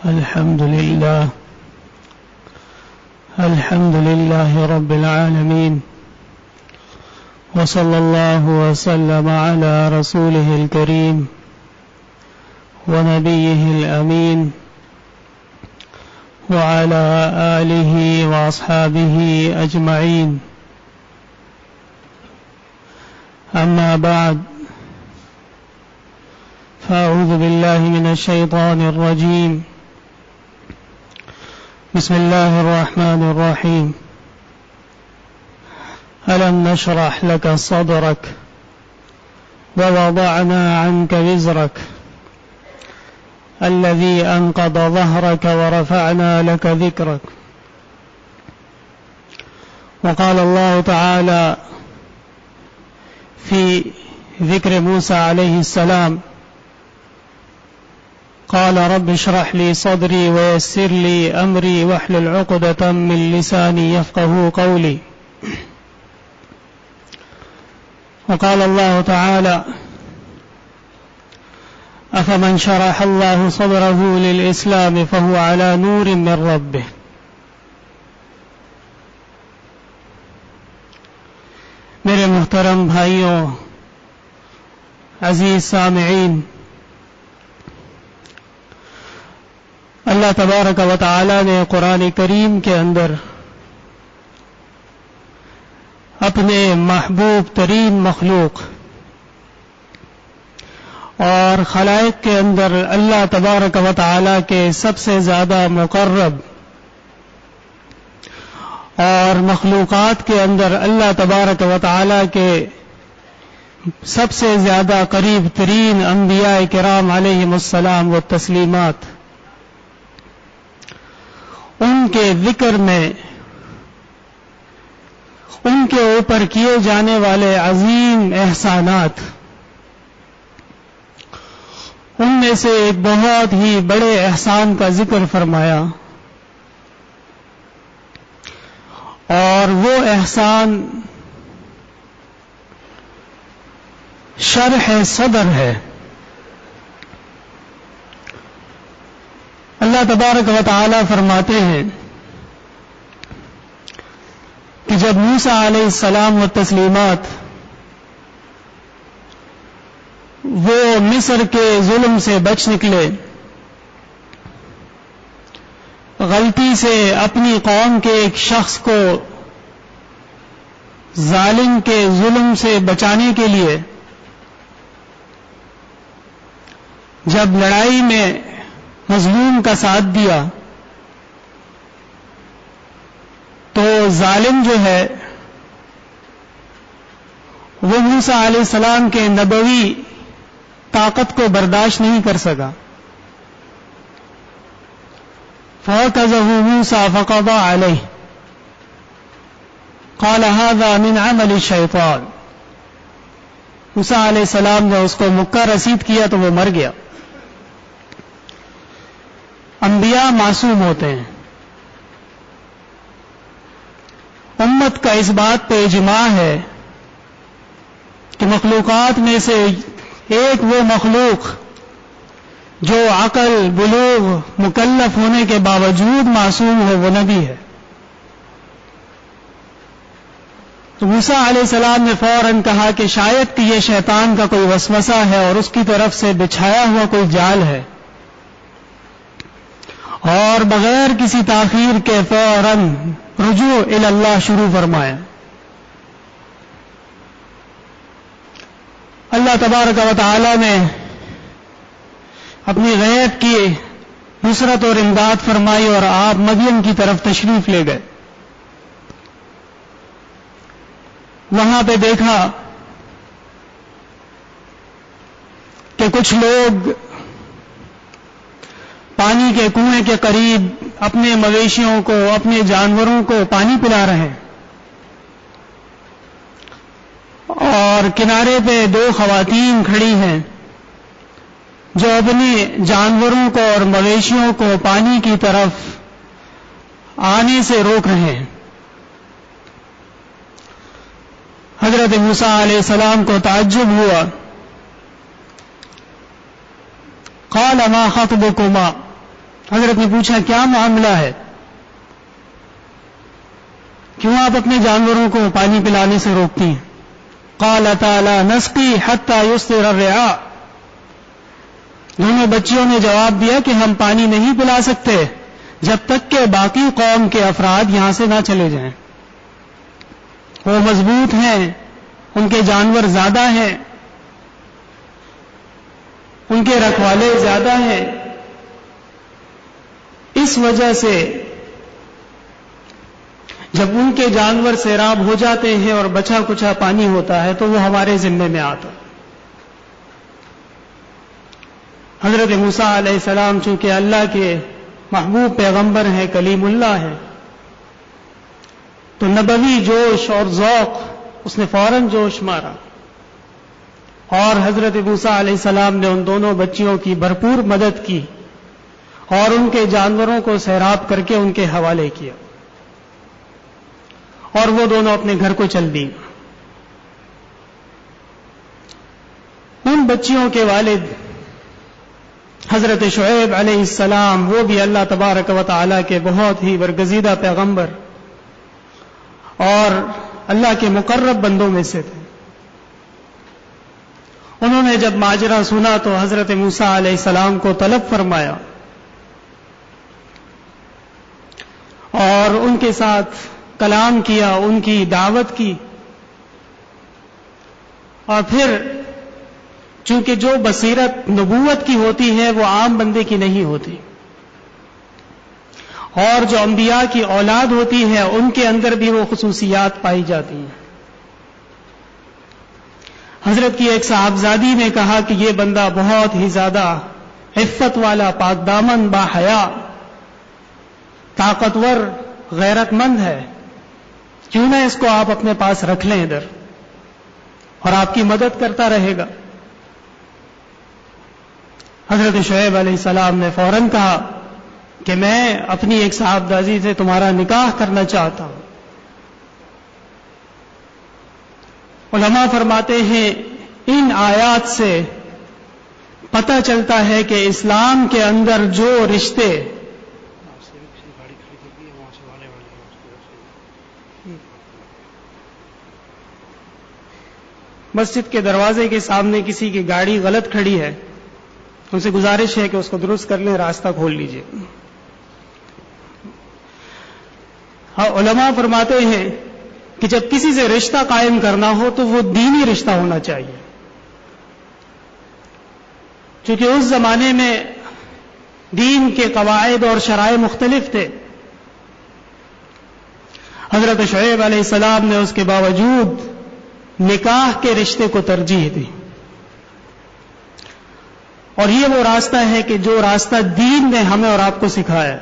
الحمد لله رب العالمين، وصلى الله وسلم على رسوله الكريم ونبيه الأمين وعلى آله وأصحابه أجمعين. أما بعد، فأعوذ بالله من الشيطان الرجيم. بسم الله الرحمن الرحيم. ألم نشرح لك صدرك ووضعنا عنك وزرك الذي أنقض ظهرك ورفعنا لك ذكرك. وقال الله تعالى في ذكر موسى عليه السلام: قال رب اشرح لي صدري ويسر لي أمري واحلل عقدة من لساني يفقهوا قولي. وقال الله تعالى: أفمن شرح الله صدره للإسلام فهو على نور من ربه. میرے محترم بھائیوں، عزیز سامعین، اللہ تبارک و تعالی نے قرآن کریم کے اندر اپنے محبوب ترین مخلوق اور خلائق کے اندر اللہ تبارک و تعالی کے سب سے زیادہ مقرب اور مخلوقات کے اندر اللہ تبارک و تعالی کے سب سے زیادہ قریب ترین انبیاء کرام علیہم السلام و تسلیمات، ان کے ذکر میں ان کے اوپر کیے جانے والے عظیم احسانات، ان میں سے ایک بہت ہی بڑے احسان کا ذکر فرمایا، اور وہ احسان شرح صدر ہے۔ اللہ تبارک و تعالی فرماتے ہیں کہ جب موسیٰ علیہ السلام و تسلیمات وہ مصر کے ظلم سے بچ نکلے، غلطی سے اپنی قوم کے ایک شخص کو ظالم کے ظلم سے بچانے کے لیے جب لڑائی میں مظلوم کا ساتھ دیا، تو ظالم جو ہے وہ موسیٰ علیہ السلام کے نبوی طاقت کو برداشت نہیں کر سکا۔ فَوَكَزَهُ مُوسَىٰ فَقَضَىٰ عَلَيْهِ قَالَ هَذَا مِنْ عَمَلِ الشَّيْطَانِ۔ موسیٰ علیہ السلام نے اس کو مکہ رسید کیا تو وہ مر گیا۔ انبیاء معصوم ہوتے ہیں۔ امت کا اس بات پہ اجماع ہے کہ مخلوقات میں سے ایک وہ مخلوق جو عقل، بلوغ، مکلف ہونے کے باوجود معصوم ہے، وہ نبی ہے۔ تو موسیٰ علیہ السلام نے فوراً کہا کہ شاید کہ یہ شیطان کا کوئی وسوسہ ہے اور اس کی طرف سے بچھایا ہوا کوئی جال ہے، اور بغیر کسی تاخیر کے فوراً رجوع الی اللہ شروع فرمایا۔ اللہ تبارک و تعالی نے اپنی غیب کی نصرت اور امداد فرمائی اور آپ مدین کی طرف تشریف لے گئے۔ وہاں پہ دیکھا کہ کچھ لوگ پانی کے کنویں کے قریب اپنے مویشیوں کو، اپنے جانوروں کو پانی پلا رہے ہیں، اور کنارے پہ دو خواتین کھڑی ہیں جو اپنے جانوروں کو اور مویشیوں کو پانی کی طرف آنے سے روک رہے ہیں۔ حضرت موسیٰ علیہ السلام کو تعجب ہوا، قال ما خطبكما، حضرت نے پوچھا کیا معاملہ ہے، کیوں آپ اپنے جانوروں کو پانی پلانے سے روکتی ہیں؟ قال تعالی نسقی حتی یصدر الرعاء، دونوں بچیوں نے جواب دیا کہ ہم پانی نہیں پلا سکتے جب تک کہ باقی قوم کے افراد یہاں سے نہ چلے جائیں، وہ مضبوط ہیں، ان کے جانور زیادہ ہیں، ان کے رکھوالے زیادہ ہیں، اس وجہ سے جب ان کے جانور سیراب ہو جاتے ہیں اور بچا کچا پانی ہوتا ہے تو وہ ہمارے ذمے میں آتا ہے۔ حضرت موسیٰ علیہ السلام چونکہ اللہ کے محبوب پیغمبر ہیں، کلیم اللہ ہیں، تو نبوی جوش اور ذوق اس نے فوراً جوش مارا اور حضرت موسیٰ علیہ السلام نے ان دونوں بچیوں کی بھرپور مدد کی اور ان کے جانوروں کو سیراب کر کے ان کے حوالے کیا اور وہ دونوں اپنے گھر کو چل دی۔ ان بچیوں کے والد حضرت شعیب علیہ السلام، وہ بھی اللہ تبارک و تعالی کے بہت ہی برگزیدہ پیغمبر اور اللہ کے مقرب بندوں میں سے تھے۔ انہوں نے جب ماجرا سنا تو حضرت موسیٰ علیہ السلام کو طلب فرمایا اور ان کے ساتھ کلام کیا، ان کی دعوت کی، اور پھر چونکہ جو بصیرت نبوت کی ہوتی ہے وہ عام بندے کی نہیں ہوتی، اور جو انبیاء کی اولاد ہوتی ہے ان کے اندر بھی وہ خصوصیات پائی جاتی ہیں۔ حضرت کی ایک صاحبزادی نے کہا کہ یہ بندہ بہت ہی زیادہ عفت والا، پاک دامن، با حیا، طاقتور، غیرت مند ہے، کیوں نہ اس کو آپ اپنے پاس رکھ لیں ادھر اور آپ کی مدد کرتا رہے گا۔ حضرت شعیب علیہ السلام نے فوراً کہا کہ میں اپنی ایک صاحبزادی سے تمہارا نکاح کرنا چاہتا ہوں۔ علماء فرماتے ہیں ان آیات سے پتہ چلتا ہے کہ اسلام کے اندر جو رشتے مسجد کے دروازے کے سامنے کسی کی گاڑی غلط کھڑی ہے، ان سے گزارش ہے کہ اس کو درست کر لیں، راستہ کھول لیجئے۔ ہاں، علماء فرماتے ہیں کہ جب کسی سے رشتہ قائم کرنا ہو تو وہ دینی رشتہ ہونا چاہیے، چونکہ اس زمانے میں دین کے قواعد اور شرائع مختلف تھے۔ حضرت شعیب علیہ السلام نے اس کے باوجود نکاح کے رشتے کو ترجیح دی، اور یہ وہ راستہ ہے کہ جو راستہ دین نے ہمیں اور آپ کو سکھایا۔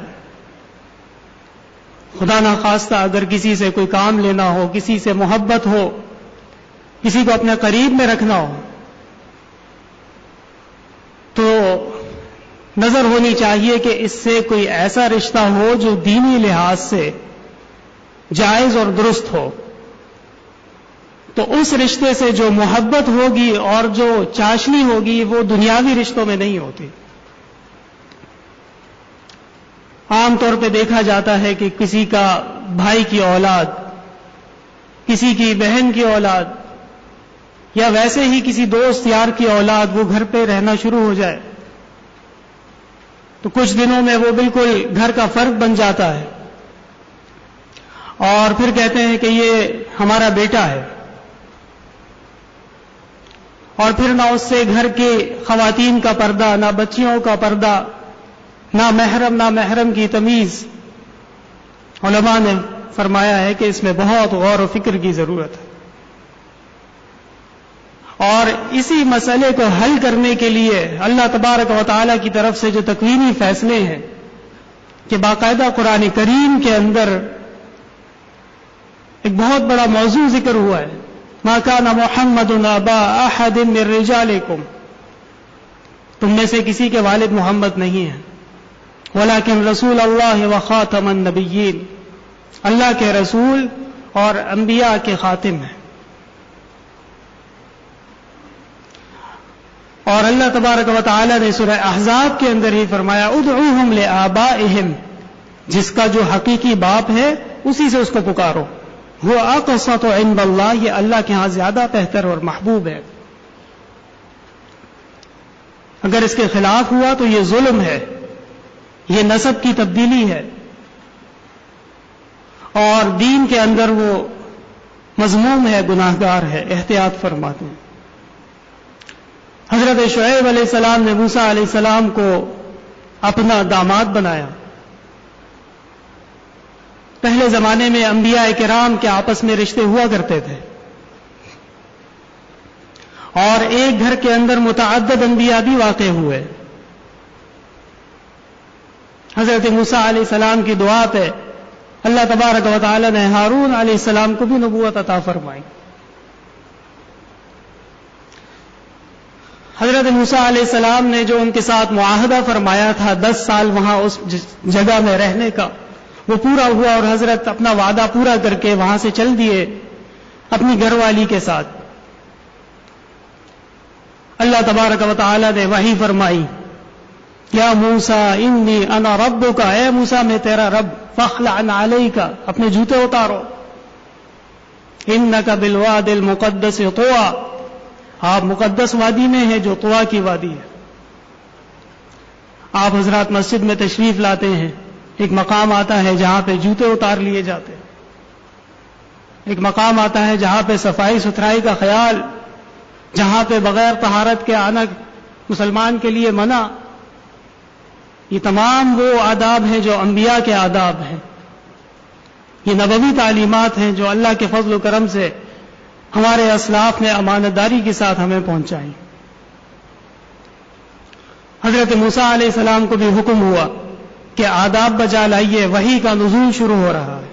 خدا نخواستہ اگر کسی سے کوئی کام لینا ہو، کسی سے محبت ہو، کسی کو اپنے قریب میں رکھنا ہو، تو نظر ہونی چاہیے کہ اس سے کوئی ایسا رشتہ ہو جو دینی لحاظ سے جائز اور درست ہو، تو اس رشتے سے جو محبت ہوگی اور جو چاشنی ہوگی وہ دنیاوی رشتوں میں نہیں ہوتی۔ عام طور پہ دیکھا جاتا ہے کہ کسی کا بھائی کی اولاد، کسی کی بہن کی اولاد، یا ویسے ہی کسی دوست یار کی اولاد وہ گھر پہ رہنا شروع ہو جائے تو کچھ دنوں میں وہ بالکل گھر کا فرد بن جاتا ہے، اور پھر کہتے ہیں کہ یہ ہمارا بیٹا ہے، اور پھر نہ اس سے گھر کی خواتین کا پردہ، نہ بچیوں کا پردہ، نہ محرم کی تمیز۔ علماء نے فرمایا ہے کہ اس میں بہت غور و فکر کی ضرورت ہے، اور اسی مسئلے کو حل کرنے کے لیے اللہ تبارک و تعالی کی طرف سے جو تکوینی فیصلے ہیں کہ باقاعدہ قرآن کریم کے اندر ایک بہت بڑا موضوع ذکر ہوا ہے، ما کان محمد ابا احد من رجالکم، تم میں سے کسی کے والد محمد نہیں ہیں، ولکن رسول اللہ وخاتم النبیین، اللہ کے رسول اور انبیاء کے خاتم ہیں۔ اور اللہ تبارک و تعالی نے سورہ احزاب کے اندر ہی فرمایا ادعوہم لآبائہم، جس کا جو حقیقی باپ ہے اسی سے اس کو پکارو، وہ اقسط عند اللہ، یہ اللہ کے ہاں زیادہ بہتر اور محبوب ہے۔ اگر اس کے خلاف ہوا تو یہ ظلم ہے، یہ نسب کی تبدیلی ہے، اور دین کے اندر وہ مذموم ہے، گناہ گار ہے، احتیاط فرماتے ہیں۔ حضرت شعیب علیہ السلام نے موسیٰ علیہ السلام کو اپنا داماد بنایا۔ پہلے زمانے میں انبیاء کرام کے آپس میں رشتے ہوا کرتے تھے، اور ایک گھر کے اندر متعدد انبیاء بھی واقع ہوئے۔ حضرت موسیٰ علیہ السلام کی دعا پہ اللہ تبارک و تعالی نے ہارون علیہ السلام کو بھی نبوت عطا فرمائی۔ حضرت موسیٰ علیہ السلام نے جو ان کے ساتھ معاہدہ فرمایا تھا 10 سال وہاں اس جگہ میں رہنے کا، وہ پورا ہوا، اور حضرت اپنا وعدہ پورا کر کے وہاں سے چل دیے اپنی گھر والی کے ساتھ۔ اللہ تبارک و تعالی نے وحی فرمائی، یا موسیٰ انی انا ربک، اے موسیٰ میں تیرا رب، فاخلع علیک، اپنے جوتے اتارو، انک بالواد المقدس طویٰ، آپ مقدس وادی میں ہیں جو طویٰ کی وادی ہے۔ آپ حضرات مسجد میں تشریف لاتے ہیں، ایک مقام آتا ہے جہاں پہ جوتے اتار لیے جاتے ہیں، ایک مقام آتا ہے جہاں پہ صفائی ستھرائی کا خیال، جہاں پہ بغیر طہارت کے آنا مسلمان کے لیے منع۔ یہ تمام وہ آداب ہیں جو انبیاء کے آداب ہیں، یہ نبوی تعلیمات ہیں جو اللہ کے فضل و کرم سے ہمارے اسلاف نے امانتداری کے ساتھ ہمیں پہنچائی۔ حضرت موسیٰ علیہ السلام کو بھی حکم ہوا کہ آداب بجا لائیے، وحی کا نزول شروع ہو رہا ہے۔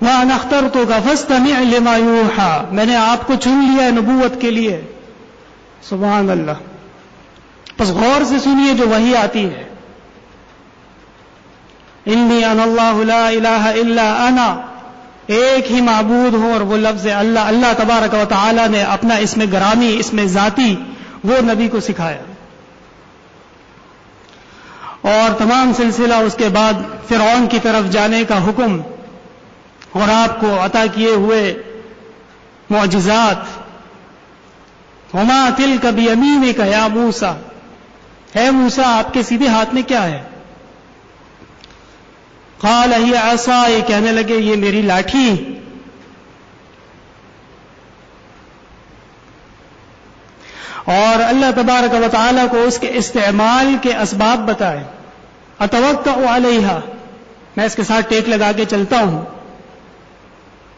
وَأَنَا اخْتَرْتُكَ فَاسْتَمِعْ لِمَا يُوحَىٰ، میں نے آپ کو چن لیا ہے نبوت کے لیے۔ سبحان اللہ، بس غور سے سنیے جو وحی آتی ہے۔ انی انا اللہ لا الہ الا انا، ایک ہی معبود ہوں اور وہ لفظ اللہ۔ اللہ تبارک و تعالی نے اپنا اسم گرامی، اسم ذاتی وہ نبی کو سکھایا، اور تمام سلسلہ اس کے بعد فرعون کی طرف جانے کا حکم، اور آپ کو عطا کیے ہوئے معجزات۔ وما تلک بیمینک یا موسیٰ، ہے موسیٰ آپ کے سیدھے ہاتھ میں کیا ہے؟ قال ہی عصائی، کہنے لگے یہ میری لاٹھی۔ اور اللہ تبارک و تعالیٰ کو اس کے استعمال کے اسباب بتائے۔ اتوکأ علیہا، میں اس کے ساتھ ٹیک لگا کے چلتا ہوں۔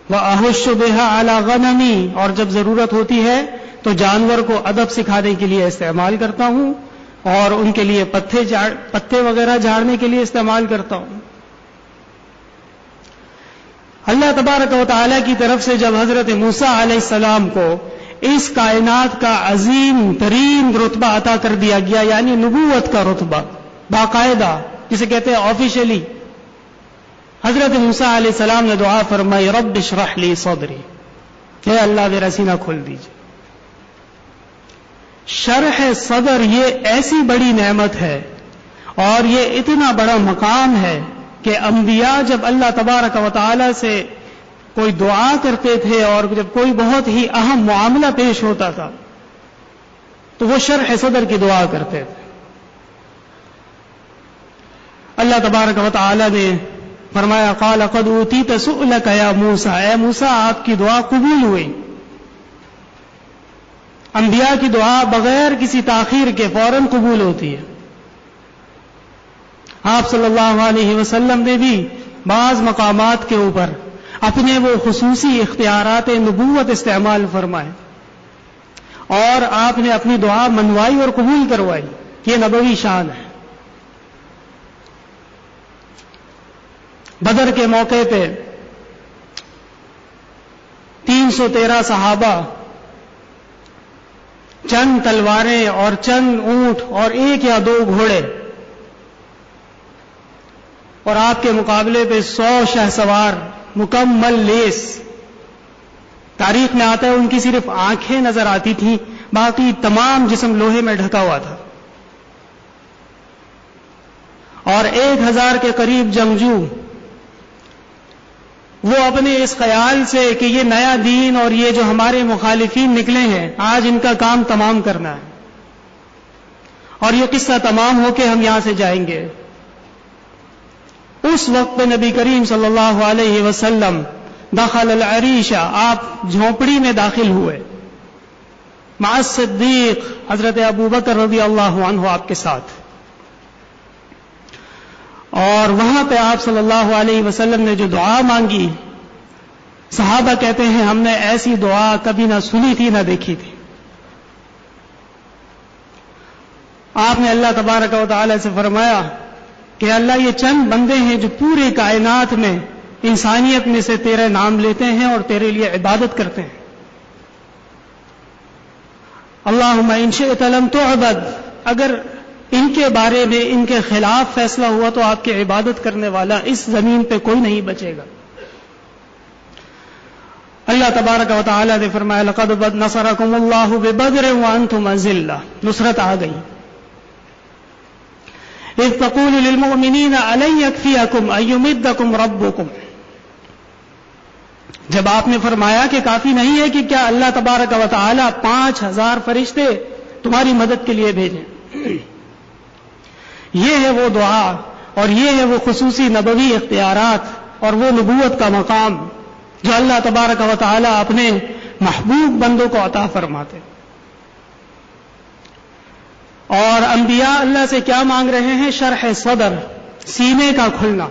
وأحش بها علی غنمی، اور جب ضرورت ہوتی ہے تو جانور کو ادب سکھانے کے لیے استعمال کرتا ہوں، اور ان کے لیے پتے وغیرہ جھاڑنے کے لیے استعمال کرتا ہوں۔ اللہ تبارک و تعالیٰ کی طرف سے جب حضرت موسیٰ علیہ السلام کو اس کائنات کا عظیم ترین رتبہ عطا کر دیا گیا، یعنی نبوت کا رتبہ باقاعدہ، جسے کہتے ہیں آفیشلی، حضرت موسیٰ علیہ السلام نے دعا فرمائی رب اشرح لی صدری، اے اللہ میرا سینہ کھول دیجیے۔ شرح صدر یہ ایسی بڑی نعمت ہے اور یہ اتنا بڑا مقام ہے کہ انبیاء جب اللہ تبارک و تعالی سے کوئی دعا کرتے تھے، اور جب کوئی بہت ہی اہم معاملہ پیش ہوتا تھا تو وہ شرح صدر کی دعا کرتے تھے۔ اللہ تبارک و تعالی نے فرمایا قال قد اوتیت سؤلک یا موسیٰ، اے موسیٰ آپ کی دعا قبول ہوئی۔ انبیاء کی دعا بغیر کسی تاخیر کے فوراً قبول ہوتی ہے۔ آپ صلی اللہ علیہ وسلم نے بھی بعض مقامات کے اوپر اپنے وہ خصوصی اختیارات نبوت استعمال فرمائے، اور آپ نے اپنی دعا منوائی اور قبول کروائی، یہ نبوی شان ہے۔ بدر کے موقع پہ 313 صحابہ، چند تلواریں اور چند اونٹ اور 1 یا 2 گھوڑے، اور آپ کے مقابلے پہ 100 شہسوار مکمل لیس، تاریخ میں آتا ہے ان کی صرف آنکھیں نظر آتی تھیں، باقی تمام جسم لوہے میں ڈھکا ہوا تھا. اور 1000 کے قریب جنگجو وہ اپنے اس خیال سے کہ یہ نیا دین اور یہ جو ہمارے مخالفین نکلے ہیں آج ان کا کام تمام کرنا ہے اور یہ قصہ تمام ہو کے ہم یہاں سے جائیں گے. اس وقت پہ نبی کریم صلی اللہ علیہ وسلم دخل العریش، آپ جھونپڑی میں داخل ہوئے، مع الصدیق حضرت ابو بکر رضی اللہ عنہ آپ کے ساتھ. اور وہاں پہ آپ صلی اللہ علیہ وسلم نے جو دعا مانگی، صحابہ کہتے ہیں ہم نے ایسی دعا کبھی نہ سنی تھی نہ دیکھی تھی. آپ نے اللہ تبارک و تعالی سے فرمایا کہ اللہ یہ چند بندے ہیں جو پوری کائنات میں انسانیت میں سے تیرے نام لیتے ہیں اور تیرے لیے عبادت کرتے ہیں. اللہم ان شئت لم تعبد، اگر ان کے بارے میں ان کے خلاف فیصلہ ہوا تو آپ کی عبادت کرنے والا اس زمین پہ کوئی نہیں بچے گا. اللہ تبارک و تعالی نے فرمایا لقد نصرکم اللہ ببدر وانتم اذلہ، نصرت آ گئی. اذ تقول للمؤمنین الن یکفیکم ان یمدکم ربکم، جب آپ نے فرمایا کہ کافی نہیں ہے کہ کیا اللہ تبارک و تعالی 5000 فرشتے تمہاری مدد کے لیے بھیجیں. یہ ہے وہ دعا اور یہ ہے وہ خصوصی نبوی اختیارات اور وہ نبوت کا مقام جو اللہ تبارک و تعالی اپنے محبوب بندوں کو عطا فرماتے. اور انبیاء اللہ سے کیا مانگ رہے ہیں؟ شرح صدر، سینے کا کھلنا.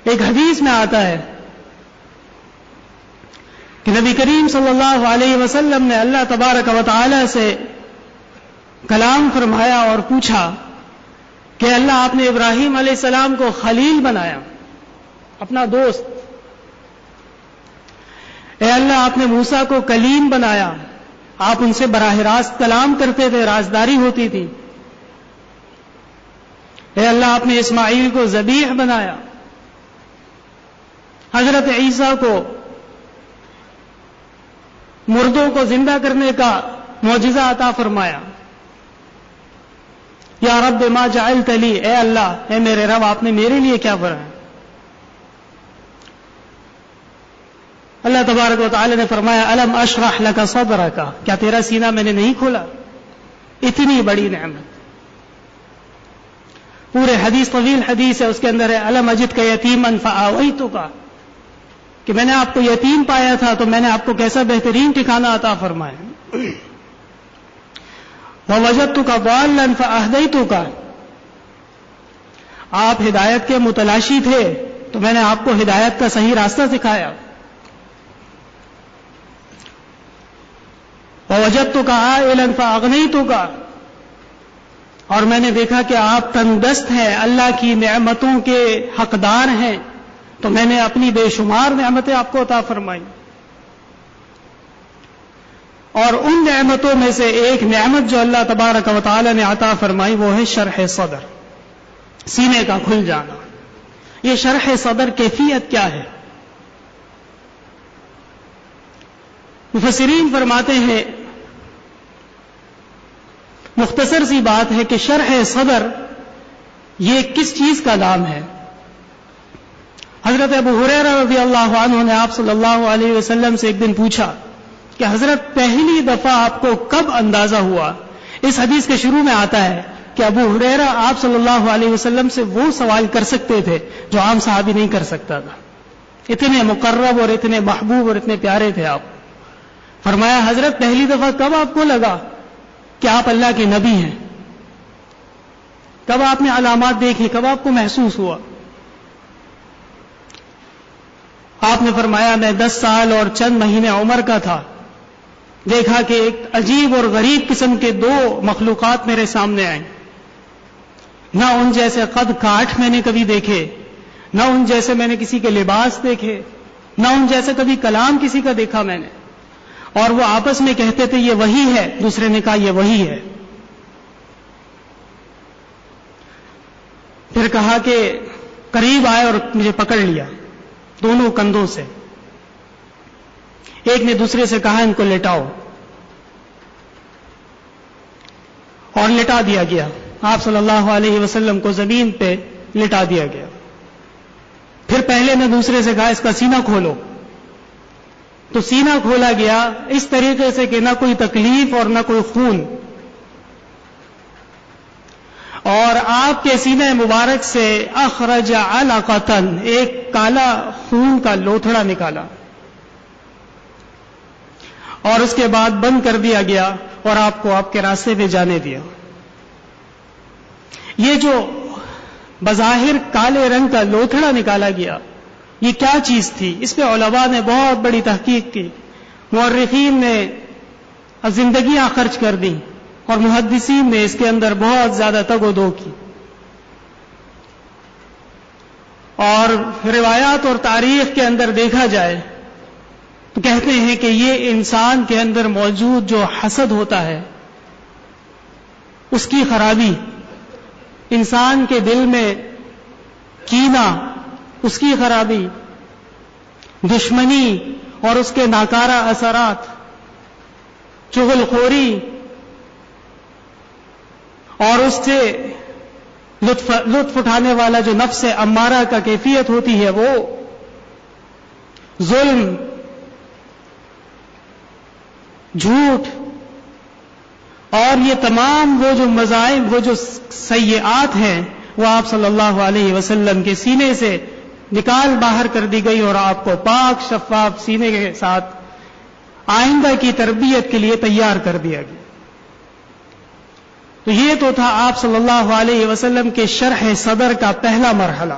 ایک حدیث میں آتا ہے کہ نبی کریم صلی اللہ علیہ وسلم نے اللہ تبارک و تعالی سے کلام فرمایا اور پوچھا کہ اللہ آپ نے ابراہیم علیہ السلام کو خلیل بنایا، اپنا دوست. اے اللہ آپ نے موسیٰ کو کلیم بنایا، آپ ان سے براہ راست کلام کرتے تھے، رازداری ہوتی تھی. اے اللہ آپ نے اسماعیل کو ذبیح بنایا، حضرت عیسیٰ کو مردوں کو زندہ کرنے کا معجزہ عطا فرمایا. یا رب ما جعلت لی، اے اللہ، اے میرے رب آپ نے میرے لیے کیا فرمایا؟ اللہ تبارک و تعالی نے فرمایا الم اشرح لک صدرک، کیا تیرا سینہ میں نے نہیں کھولا؟ اتنی بڑی نعمت. پورے حدیث طویل حدیث ہے، اس کے اندر ہے الم اجدک یتیما فآویتک، کہ میں نے آپ کو یتیم پایا تھا تو میں نے آپ کو کیسا بہترین ٹھکانہ عطا فرمایا. ووجدتک ضالا فاہدیتک، آپ ہدایت کے متلاشی تھے تو میں نے آپ کو ہدایت کا صحیح راستہ سکھایا. ووجدتک عائلا فاغنیتک، اور میں نے دیکھا کہ آپ تندرست ہیں، اللہ کی نعمتوں کے حقدار ہیں تو میں نے اپنی بے شمار نعمتیں آپ کو عطا فرمائی. اور ان نعمتوں میں سے ایک نعمت جو اللہ تبارک و تعالی نے عطا فرمائی وہ ہے شرح صدر، سینے کا کھل جانا. یہ شرح صدر کیفیت کیا ہے؟ مفسرین فرماتے ہیں مختصر سی بات ہے کہ شرح صدر یہ کس چیز کا نام ہے. حضرت ابو ہریرہ رضی اللہ عنہ نے آپ صلی اللہ علیہ وسلم سے ایک دن پوچھا کہ حضرت پہلی دفعہ آپ کو کب اندازہ ہوا؟ اس حدیث کے شروع میں آتا ہے کہ ابو ہریرہ آپ صلی اللہ علیہ وسلم سے وہ سوال کر سکتے تھے جو عام صحابی نہیں کر سکتا تھا. اتنے مقرب اور اتنے محبوب اور اتنے پیارے تھے آپ. فرمایا حضرت پہلی دفعہ کب آپ کو لگا کہ آپ اللہ کے نبی ہیں؟ کب آپ نے علامات دیکھی؟ کب آپ کو محسوس ہوا؟ آپ نے فرمایا میں 10 سال اور چند مہینے عمر کا تھا، دیکھا کہ ایک عجیب اور غریب قسم کے 2 مخلوقات میرے سامنے آئیں. نہ ان جیسے قد کاٹ میں نے کبھی دیکھے، نہ ان جیسے میں نے کسی کے لباس دیکھے، نہ ان جیسے کبھی کلام کسی کا دیکھا میں نے. اور وہ آپس میں کہتے تھے یہ وہی ہے، دوسرے نے کہا یہ وہی ہے. پھر کہا کہ قریب آئے اور مجھے پکڑ لیا. دونوں کندھوں سے. ایک نے دوسرے سے کہا ان کو لٹاؤ، اور لٹا دیا گیا. آپ صلی اللہ علیہ وسلم کو زمین پہ لٹا دیا گیا. پھر پہلے نے دوسرے سے کہا اس کا سینہ کھولو، تو سینہ کھولا گیا اس طریقے سے کہ نہ کوئی تکلیف اور نہ کوئی خون. اور آپ کے سینہ مبارک سے اخرج علقۃ، ایک کالا خون کا لوتھڑا نکالا، اور اس کے بعد بند کر دیا گیا اور آپ کو آپ کے راستے پہ جانے دیا. یہ جو بظاہر کالے رنگ کا لوتھڑا نکالا گیا، یہ کیا چیز تھی؟ اس پہ علماء نے بہت بڑی تحقیق کی، مورخین نے زندگیاں خرچ کر دیں، اور محدثین نے اس کے اندر بہت زیادہ تگ و دو کی. اور روایات اور تاریخ کے اندر دیکھا جائے تو کہتے ہیں کہ یہ انسان کے اندر موجود جو حسد ہوتا ہے اس کی خرابی، انسان کے دل میں کینہ، اس کی خرابی، دشمنی اور اس کے ناکارہ اثرات، چغل خوری اور اس سے لطف اٹھانے والا جو نفس امارہ کا کیفیت ہوتی ہے، وہ ظلم، جھوٹ، اور یہ تمام وہ جو مظالم، وہ جو سیئات ہیں، وہ آپ صلی اللہ علیہ وسلم کے سینے سے نکال باہر کر دی گئی، اور آپ کو پاک شفاف سینے کے ساتھ آئندہ کی تربیت کے لیے تیار کر دیا گیا. تو یہ تو تھا آپ صلی اللہ علیہ وسلم کے شرح صدر کا پہلا مرحلہ.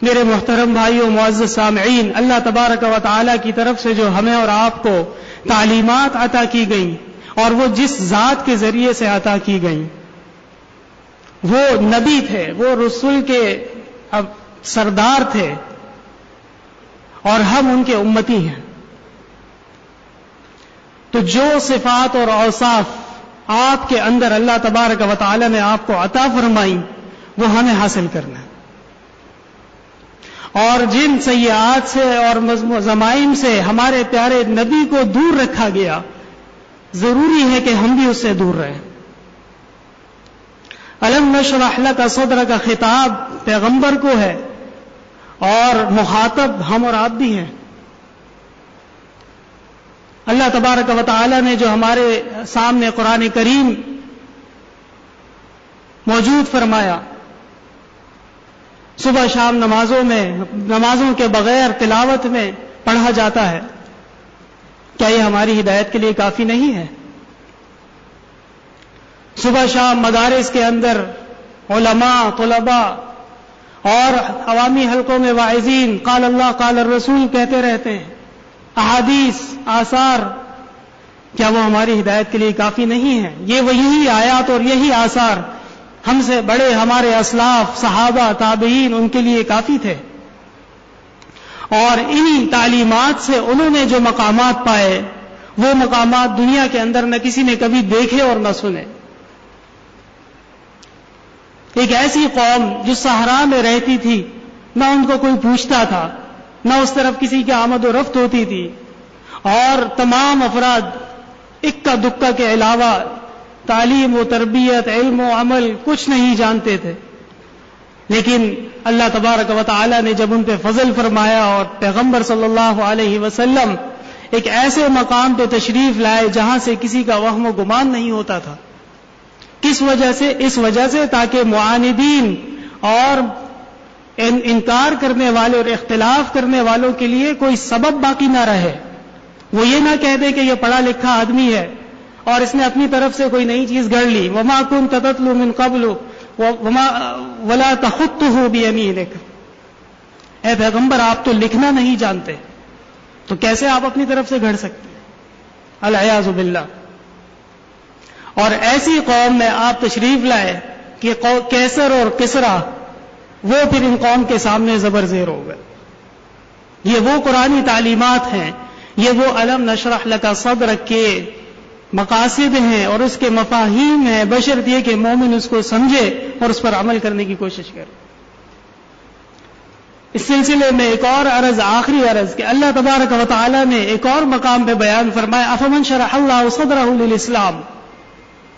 میرے محترم بھائیوں، معزز سامعین، اللہ تبارک و تعالی کی طرف سے جو ہمیں اور آپ کو تعلیمات عطا کی گئیں، اور وہ جس ذات کے ذریعے سے عطا کی گئیں، وہ نبی تھے، وہ رسول کے سردار تھے، اور ہم ان کے امتی ہیں. تو جو صفات اور اوصاف آپ کے اندر اللہ تبارک و تعالی نے آپ کو عطا فرمائی، وہ ہمیں حاصل کرنا ہے. اور جن سیئات سے اور ذمائم سے ہمارے پیارے نبی کو دور رکھا گیا، ضروری ہے کہ ہم بھی اس سے دور رہیں. الم نشرح لک صدرک کا خطاب پیغمبر کو ہے، اور مخاطب ہم اور آپ بھی ہیں. اللہ تبارک و تعالی نے جو ہمارے سامنے قرآن کریم موجود فرمایا، صبح شام نمازوں میں، نمازوں کے بغیر تلاوت میں پڑھا جاتا ہے، کیا یہ ہماری ہدایت کے لیے کافی نہیں ہے؟ صبح شام مدارس کے اندر علماء، طلباء اور عوامی حلقوں میں واعظین قال اللہ قال الرسول کہتے رہتے ہیں، احادیث، آثار، کیا وہ ہماری ہدایت کے لیے کافی نہیں ہے؟ یہ وہی آیات اور یہی آثار ہم سے بڑے ہمارے اسلاف، صحابہ، تابعین، ان کے لیے کافی تھے. اور انہی تعلیمات سے انہوں نے جو مقامات پائے، وہ مقامات دنیا کے اندر نہ کسی نے کبھی دیکھے اور نہ سنے. ایک ایسی قوم جو صحرا میں رہتی تھی، نہ ان کو کوئی پوچھتا تھا، نہ اس طرف کسی کی آمد و رفت ہوتی تھی، اور تمام افراد اکا دکا کے علاوہ تعلیم و تربیت، علم و عمل کچھ نہیں جانتے تھے. لیکن اللہ تبارک و تعالی نے جب ان پہ فضل فرمایا اور پیغمبر صلی اللہ علیہ وسلم ایک ایسے مقام پہ تشریف لائے جہاں سے کسی کا وہم و گمان نہیں ہوتا تھا. کس وجہ سے؟ اس وجہ سے تاکہ معاندین اور انکار کرنے والے اور اختلاف کرنے والوں کے لیے کوئی سبب باقی نہ رہے. وہ یہ نہ کہہ دے کہ یہ پڑھا لکھا آدمی ہے اور اس نے اپنی طرف سے کوئی نئی چیز گڑھ لی. وما كنت تتلو من قبل ولا تخطه بيمينك، اے پیغمبر آپ تو لکھنا نہیں جانتے، تو کیسے آپ اپنی طرف سے گھڑ سکتے ہیں؟ العیاذ باللہ. اور ایسی قوم میں آپ تشریف لائے کہ کیسر اور کسرا وہ پھر ان قوم کے سامنے زبر زیر ہو گئے. یہ وہ قرآنی تعلیمات ہیں، یہ وہ الم نشرح لک صدرک کے مقاصد ہیں اور اس کے مفاہیم ہیں، بشرط یہ کہ مومن اس کو سمجھے اور اس پر عمل کرنے کی کوشش کرے. اس سلسلے میں ایک اور عرض، آخری عرض، کہ اللہ تبارک و تعالی نے ایک اور مقام پہ بیان فرمایا افمن شرح اللہ صدرہ للاسلام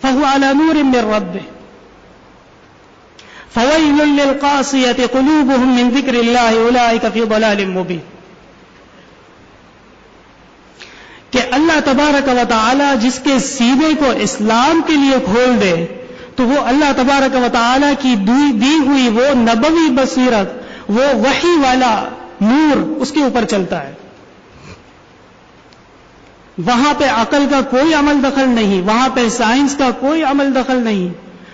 فهو على نور من ربه فويل للقاسية قلوبهم من ذكر الله اولئك في ضلال مبين، کہ اللہ تبارک و تعالی جس کے سینے کو اسلام کے لیے کھول دے تو وہ اللہ تبارک و تعالی کی دی ہوئی وہ نبوی بصیرت، وہ وحی والا نور اس کے اوپر چلتا ہے۔ وہاں پہ عقل کا کوئی عمل دخل نہیں، وہاں پہ سائنس کا کوئی عمل دخل نہیں،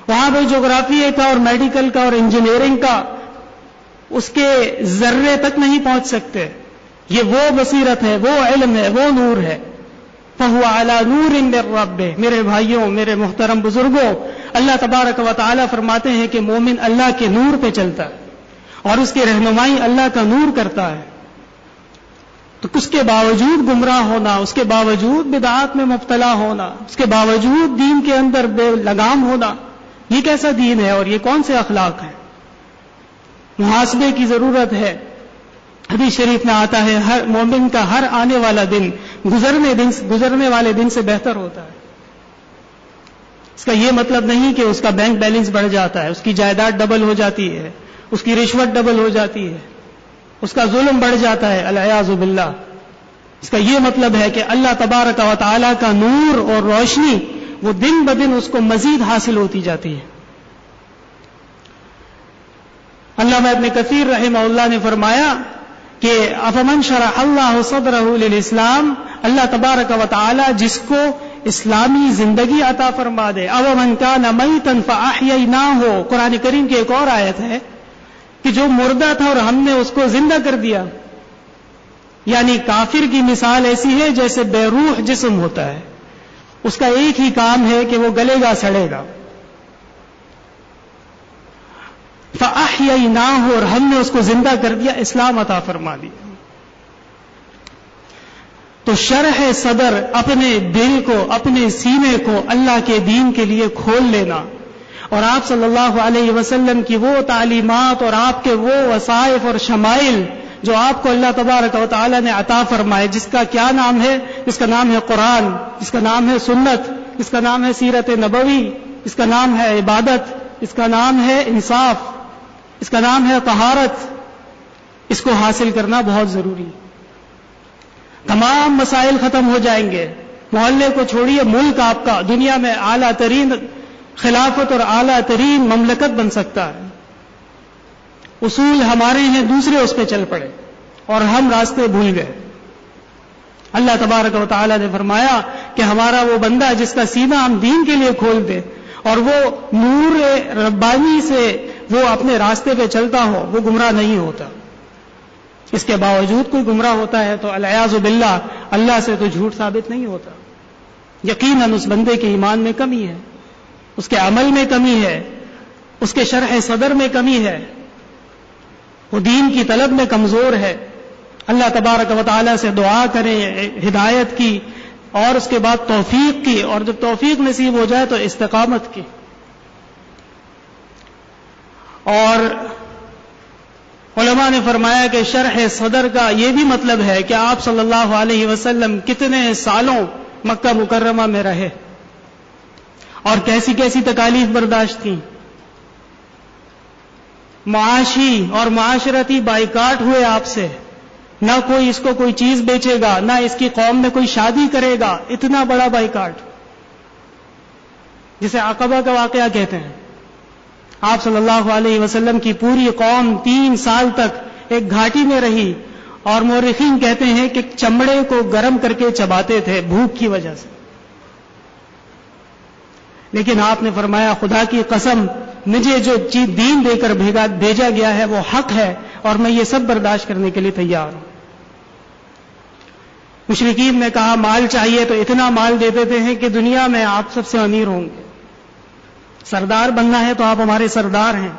وہاں پہ جغرافیے کا اور میڈیکل کا اور انجینئرنگ کا اس کے ذرے تک نہیں پہنچ سکتے۔ یہ وہ بصیرت ہے، وہ علم ہے، وہ نور ہے۔ فَهُوَ عَلَى نُورٍ مِّن رَّبِّهِ۔ میرے بھائیوں، میرے محترم بزرگوں، اللہ تبارک و تعالی فرماتے ہیں کہ مومن اللہ کے نور پہ چلتا ہے اور اس کی رہنمائی اللہ کا نور کرتا ہے، تو اس کے باوجود گمراہ ہونا، اس کے باوجود بدعات میں مبتلا ہونا، اس کے باوجود دین کے اندر بے لگام ہونا، یہ کیسا دین ہے اور یہ کون سے اخلاق ہیں؟ محاسبے کی ضرورت ہے۔ حدیث شریف میں آتا ہے ہر مومن کا ہر آنے والا دن گزرنے والے دن سے بہتر ہوتا ہے۔ اس کا یہ مطلب نہیں کہ اس کا بینک بیلنس بڑھ جاتا ہے، اس کی جائیداد ڈبل ہو جاتی ہے، اس کی رشوت ڈبل ہو جاتی ہے، اس کا ظلم بڑھ جاتا ہے، العیاذ باللہ۔ اس کا یہ مطلب ہے کہ اللہ تبارک و تعالی کا نور اور روشنی وہ دن بدن اس کو مزید حاصل ہوتی جاتی ہے۔ علامہ ابن کثیر رحمہ اللہ نے فرمایا کہ افمن شرح اللہ صدرہ للاسلام، اللہ تبارک و تعالی جس کو اسلامی زندگی عطا فرما دے، او من کان میتا فاحییناہ، قرآن کریم کی ایک اور آیت ہے کہ جو مردہ تھا اور ہم نے اس کو زندہ کر دیا، یعنی کافر کی مثال ایسی ہے جیسے بے روح جسم ہوتا ہے، اس کا ایک ہی کام ہے کہ وہ گلے گا سڑے گا۔ فَأَحْيَيْنَاهُ، اور ہم نے اس کو زندہ کر دیا، اسلام عطا فرما دیا۔ تو شرح صدر، اپنے دل کو، اپنے سینے کو اللہ کے دین کے لیے کھول لینا، اور آپ صلی اللہ علیہ وسلم کی وہ تعلیمات اور آپ کے وہ وصائف اور شمائل جو آپ کو اللہ تبارک و تعالی نے عطا فرمائے، جس کا کیا نام ہے؟ جس کا نام ہے قرآن، جس کا نام ہے سنت، جس کا نام ہے سیرت نبوی، اس کا نام ہے عبادت، اس کا نام ہے انصاف، اس کا نام ہے طہارت، اس کو حاصل کرنا بہت ضروری۔ تمام مسائل ختم ہو جائیں گے، محلے کو چھوڑیے، ملک آپ کا دنیا میں اعلیٰ ترین خلافت اور اعلیٰ ترین مملکت بن سکتا ہے۔ اصول ہمارے ہیں، دوسرے اس پہ چل پڑے اور ہم راستے بھول گئے۔ اللہ تبارک و تعالی نے فرمایا کہ ہمارا وہ بندہ جس کا سینہ ہم دین کے لیے کھول دے اور وہ نور ربانی سے وہ اپنے راستے پہ چلتا ہو، وہ گمراہ نہیں ہوتا۔ اس کے باوجود کوئی گمراہ ہوتا ہے تو العیاذ باللہ اللہ سے تو جھوٹ ثابت نہیں ہوتا، یقیناً اس بندے کے ایمان میں کمی ہے، اس کے عمل میں کمی ہے، اس کے شرح صدر میں کمی ہے، وہ دین کی طلب میں کمزور ہے۔ اللہ تبارک و تعالی سے دعا کریں ہدایت کی اور اس کے بعد توفیق کی، اور جب توفیق نصیب ہو جائے تو استقامت کی۔ اور علماء نے فرمایا کہ شرح صدر کا یہ بھی مطلب ہے کہ آپ صلی اللہ علیہ وسلم کتنے سالوں مکہ مکرمہ میں رہے اور کیسی کیسی تکالیف برداشت کی، معاشی اور معاشرتی بائیکاٹ ہوئے آپ سے، نہ کوئی اس کو کوئی چیز بیچے گا، نہ اس کی قوم میں کوئی شادی کرے گا، اتنا بڑا بائیکاٹ جسے عقبہ کا واقعہ کہتے ہیں۔ آپ صلی اللہ علیہ وسلم کی پوری قوم 3 سال تک ایک گھاٹی میں رہی، اور مورخین کہتے ہیں کہ چمڑے کو گرم کر کے چباتے تھے بھوک کی وجہ سے، لیکن آپ نے فرمایا خدا کی قسم مجھے جو چیز دین دے کر بھیجا گیا ہے وہ حق ہے اور میں یہ سب برداشت کرنے کے لیے تیار ہوں۔ مشرکین نے کہا مال چاہیے تو اتنا مال دے دیتے ہیں کہ دنیا میں آپ سب سے امیر ہوں گے، سردار بننا ہے تو آپ ہمارے سردار ہیں۔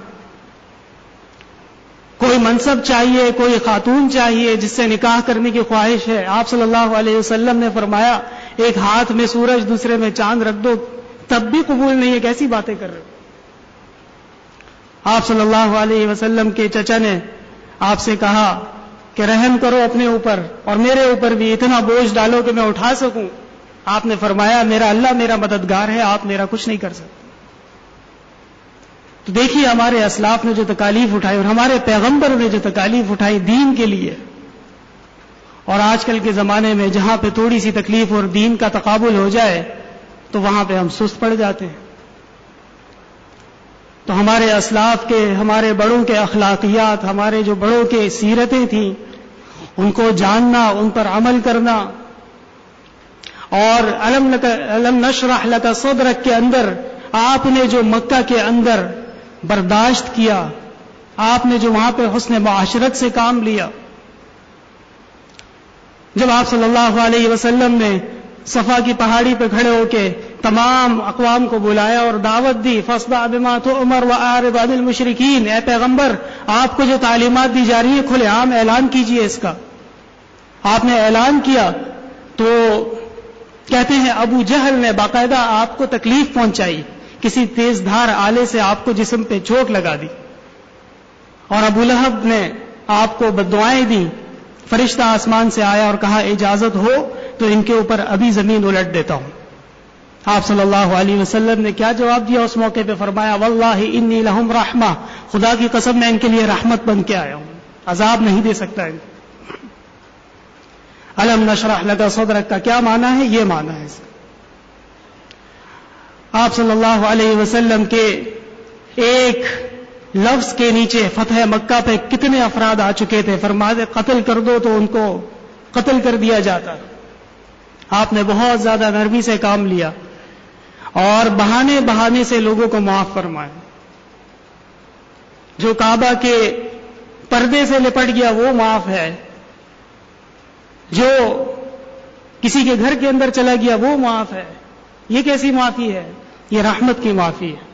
کوئی منصب چاہیے، کوئی خاتون چاہیے جس سے نکاح کرنے کی خواہش ہے، آپ صلی اللہ علیہ وسلم نے فرمایا ایک ہاتھ میں سورج دوسرے میں چاند رکھ دو تب بھی قبول نہیں ہے، کیسی باتیں کر رہے ہو۔ آپ صلی اللہ علیہ وسلم کے چچا نے آپ سے کہا کہ رحم کرو اپنے اوپر اور میرے اوپر بھی اتنا بوجھ ڈالو کہ میں اٹھا سکوں. آپ نے فرمایا میرا اللہ میرا مددگار ہے, آپ میرا کچھ نہیں کر سکتے. تو دیکھیے ہمارے اسلاف نے جو تکالیف اٹھائی اور ہمارے پیغمبر نے جو تکالیف اٹھائی دین کے لیے, اور آج کل کے زمانے میں جہاں پہ تھوڑی سی تکلیف اور دین کا تقابل ہو جائے تو وہاں پہ ہم سست پڑ جاتے ہیں. تو ہمارے اسلاف کے, ہمارے بڑوں کے اخلاقیات, ہمارے جو بڑوں کے سیرتیں تھیں ان کو جاننا, ان پر عمل کرنا, اور علم نشرح لک صدرک کے اندر آپ نے جو مکہ کے اندر برداشت کیا, آپ نے جو وہاں پہ حسن معاشرت سے کام لیا. جب آپ صلی اللہ علیہ وسلم نے صفا کی پہاڑی پہ کھڑے ہو کے تمام اقوام کو بلایا اور دعوت دی, فاصدع بما تؤمر واعرض عن المشرکین, اے پیغمبر آپ کو جو تعلیمات دی جا رہی ہیں کھلے عام اعلان کیجئے اس کا. آپ نے اعلان کیا تو کہتے ہیں ابو جہل نے باقاعدہ آپ کو تکلیف پہنچائی, کسی تیز دھار آلے سے آپ کو جسم پہ چوٹ لگا دی, اور ابو لہب نے آپ کو بددعائیں دی. فرشتہ آسمان سے آیا اور کہا اجازت ہو تو ان کے اوپر ابھی زمین الٹ دیتا ہوں. آپ صلی اللہ علیہ وسلم نے کیا جواب دیا اس موقع پہ؟ فرمایا واللہ انی لہم رحمہ, خدا کی قسم میں ان کے لیے رحمت بن کے آیا ہوں, عذاب نہیں دے سکتا ان کو. علم نشرح لک صدرک کا کیا معنی ہے؟ یہ معنی ہے اس کا. آپ صلی اللہ علیہ وسلم کے ایک لفظ کے نیچے فتح مکہ پہ کتنے افراد آ چکے تھے. فرماتے قتل کر دو تو ان کو قتل کر دیا جاتا. آپ نے بہت زیادہ نرمی سے کام لیا اور بہانے بہانے سے لوگوں کو معاف فرمایا. جو کعبہ کے پردے سے لپٹ گیا وہ معاف ہے, جو کسی کے گھر کے اندر چلا گیا وہ معاف ہے. یہ کیسی معافی ہے؟ یہ رحمت کی معافی ہے.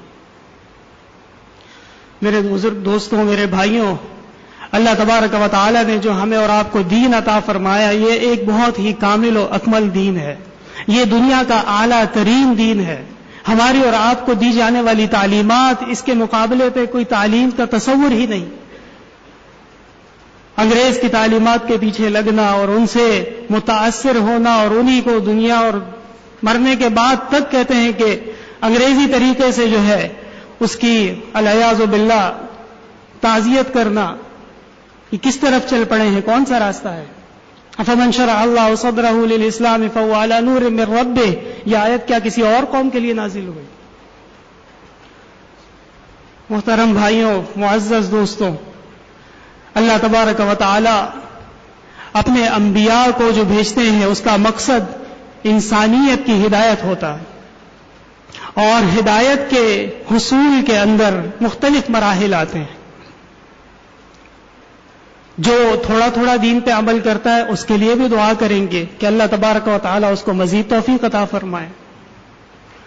میرے بزرگ دوستوں, میرے بھائیوں, اللہ تبارک و تعالی نے جو ہمیں اور آپ کو دین عطا فرمایا یہ ایک بہت ہی کامل و اکمل دین ہے. یہ دنیا کا اعلیٰ ترین دین ہے. ہماری اور آپ کو دی جانے والی تعلیمات اس کے مقابلے پہ کوئی تعلیم کا تصور ہی نہیں. انگریز کی تعلیمات کے پیچھے لگنا اور ان سے متاثر ہونا اور انہی کو دنیا اور مرنے کے بعد تک کہتے ہیں کہ انگریزی طریقے سے جو ہے اس کی العیاذ باللہ تعزیت کرنا, یہ کس طرف چل پڑے ہیں؟ کون سا راستہ ہے؟ افمن شرح اللہ صدرہ للاسلام فهو علی نور من ربہ, یہ آیت کیا کسی اور قوم کے لیے نازل ہوئی؟ محترم بھائیوں, معزز دوستوں, اللہ تبارک و تعالی اپنے انبیاء کو جو بھیجتے ہیں اس کا مقصد انسانیت کی ہدایت ہوتا ہے, اور ہدایت کے حصول کے اندر مختلف مراحل آتے ہیں. جو تھوڑا تھوڑا دین پہ عمل کرتا ہے اس کے لیے بھی دعا کریں گے کہ اللہ تبارک و تعالی اس کو مزید توفیق عطا فرمائے.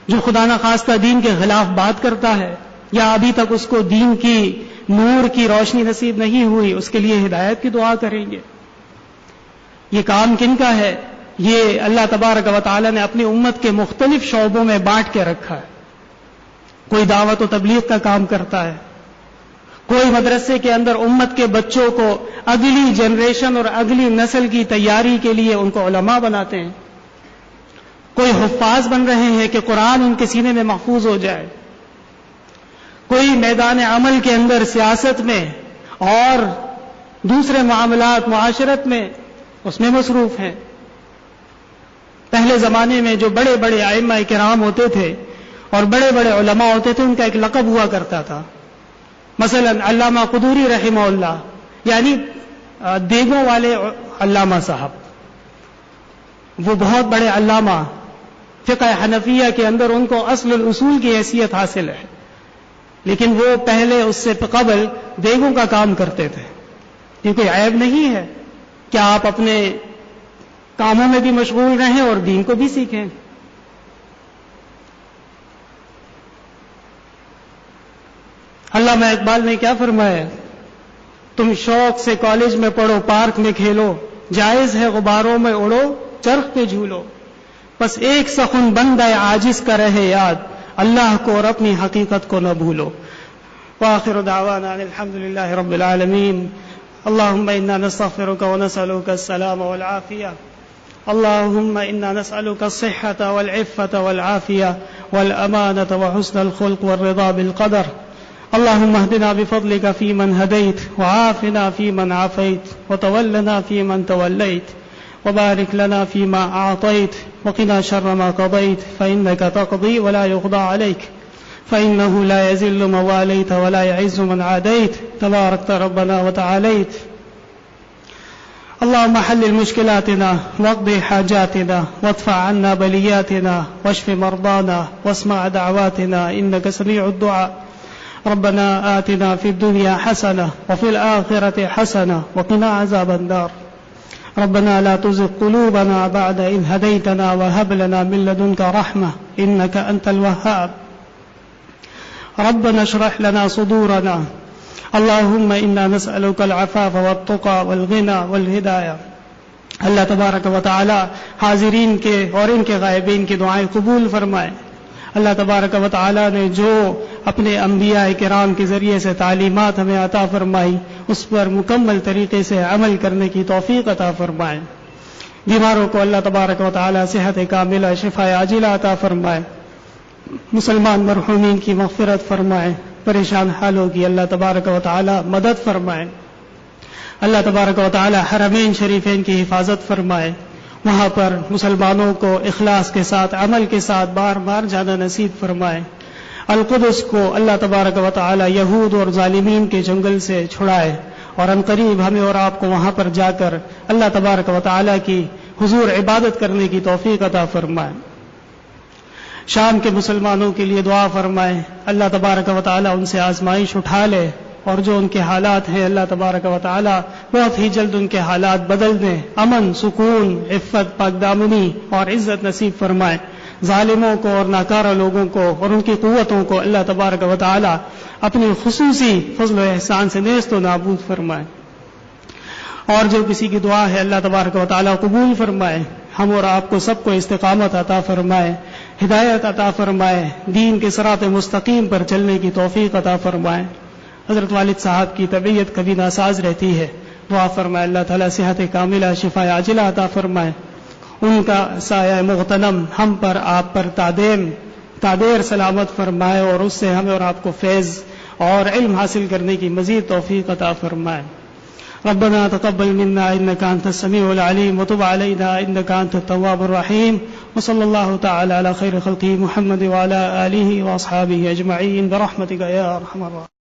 جو خدا نخواستہ دین کے خلاف بات کرتا ہے یا ابھی تک اس کو دین کی نور کی روشنی نصیب نہیں ہوئی اس کے لیے ہدایت کی دعا کریں گے. یہ کام کن کا ہے؟ یہ اللہ تبارک و تعالی نے اپنی امت کے مختلف شعبوں میں بانٹ کے رکھا ہے. کوئی دعوت و تبلیغ کا کام کرتا ہے, کوئی مدرسے کے اندر امت کے بچوں کو اگلی جنریشن اور اگلی نسل کی تیاری کے لیے ان کو علماء بناتے ہیں, کوئی حفاظ بن رہے ہیں کہ قرآن ان کے سینے میں محفوظ ہو جائے, کوئی میدان عمل کے اندر سیاست میں اور دوسرے معاملات معاشرت میں اس میں مصروف ہیں. پہلے زمانے میں جو بڑے بڑے ائمہ کرام ہوتے تھے اور بڑے بڑے علماء ہوتے تھے ان کا ایک لقب ہوا کرتا تھا. مثلا علامہ قدوری رحمہ اللہ, یعنی دیگوں والے علامہ صاحب, وہ بہت بڑے علامہ, فقہ حنفیہ کے اندر ان کو اصل الاصول کی حیثیت حاصل ہے, لیکن وہ پہلے اس سے قبل دیگوں کا کام کرتے تھے. یہ کوئی عیب نہیں ہے کہ آپ اپنے کاموں میں بھی مشغول رہیں اور دین کو بھی سیکھیں. علامہ اقبال نے کیا فرمایا؟ تم شوق سے کالج میں پڑھو, پارک میں کھیلو, جائز ہے غباروں میں اڑو, چرخ پہ جھولو, بس ایک سخن بندہ عاجز کا رہے یاد, اللہ کو اور اپنی حقیقت کو نہ بھولو. وآخر دعوانا الحمد للہ رب العالمین. اللهم إنا نستغفرك ونسألك السلام والعافية. اللهم إنا نسألك الصحة والعفة والعافية والأمانة وحسن الخلق والرضا بالقدر. اللهم اهدنا بفضلك فيمن هديت، وعافنا فيمن عافيت، وتولنا فيمن توليت، وبارك لنا فيما أعطيت، وقنا شر ما قضيت، فإنك تقضي ولا يقضى عليك، فإنه لا يذل من واليت ولا يعز من عاديت، تباركت ربنا وتعاليت. اللهم حلل مشكلاتنا واقض حاجاتنا وادفع عنا بلياتنا واشف مرضانا واسمع دعواتنا إنك سميع الدعاء. ربنا آتنا في الدنيا حسنة وفي الآخرة حسنة وقنا عذاب النار. ربنا لا تزغ قلوبنا بعد إذ هديتنا وهب لنا من لدنك رحمة إنك أنت الوهاب. ربنا اشرح لنا صدورنا. اللهم إنا نسألك العفاف والتقى والغنى والهداية. اللہ تبارک و تعالی حاضرین کے اور ان کے غائبین کی دعائیں قبول فرمائے. اللہ تبارک و تعالی نے جو اپنے انبیاء کرام کے ذریعے سے تعلیمات ہمیں عطا فرمائی اس پر مکمل طریقے سے عمل کرنے کی توفیق عطا فرمائے. بیماروں کو اللہ تبارک و تعالی صحت کاملہ شفا عاجلہ عطا فرمائے. مسلمان مرحومین کی مغفرت فرمائے. پریشان حالوں کی اللہ تبارک و تعالی مدد فرمائے. اللہ تبارک و تعالی حرمین شریفین کی حفاظت فرمائے. وہاں پر مسلمانوں کو اخلاص کے ساتھ عمل کے ساتھ بار بار جانا نصیب فرمائے. القدس کو اللہ تبارک و تعالی یہود اور ظالمین کے جنگل سے چھڑائے اور عنقریب ہمیں اور آپ کو وہاں پر جا کر اللہ تبارک و تعالی کی حضور عبادت کرنے کی توفیق عطا فرمائے. شام کے مسلمانوں کے لیے دعا فرمائے. اللہ تبارک و تعالی ان سے آزمائش اٹھا لے اور جو ان کے حالات ہیں اللہ تبارک و تعالی بہت ہی جلد ان کے حالات بدل دیں. امن، سکون، عفت، پاک دامنی اور عزت نصیب فرمائے. ظالموں کو اور ناکارہ لوگوں کو اور ان کی قوتوں کو اللہ تبارک و تعالی اپنی خصوصی فضل و احسان سے نیست و نابود فرمائے. اور جو کسی کی دعا ہے اللہ تبارک و تعالی قبول فرمائے. ہم اور آپ کو سب کو استقامت عطا فرمائے، ہدایت عطا فرمائے، دین کے صراط مستقیم پر چلنے کی توفیق عطا فرمائے. حضرت والد صاحب کی طبیعت کبھی ناساز رہتی ہے، دعا فرمائے اللہ تعالیٰ صحت کاملہ شفا عاجلہ عطا فرمائے. ان کا سایہ مغتنم ہم پر آپ پر تادیر سلامت فرمائے اور اس سے ہمیں اور آپ کو فیض اور علم حاصل کرنے کی مزید توفیق عطا فرمائے. ربنا تقبل منا انك انت السميع العليم وتب علينا انك انت التواب الرحيم. وصلى الله تعالى على خير خلقه محمد وعلى آله واصحابه اجمعين برحمتك يا ارحم الراحمين.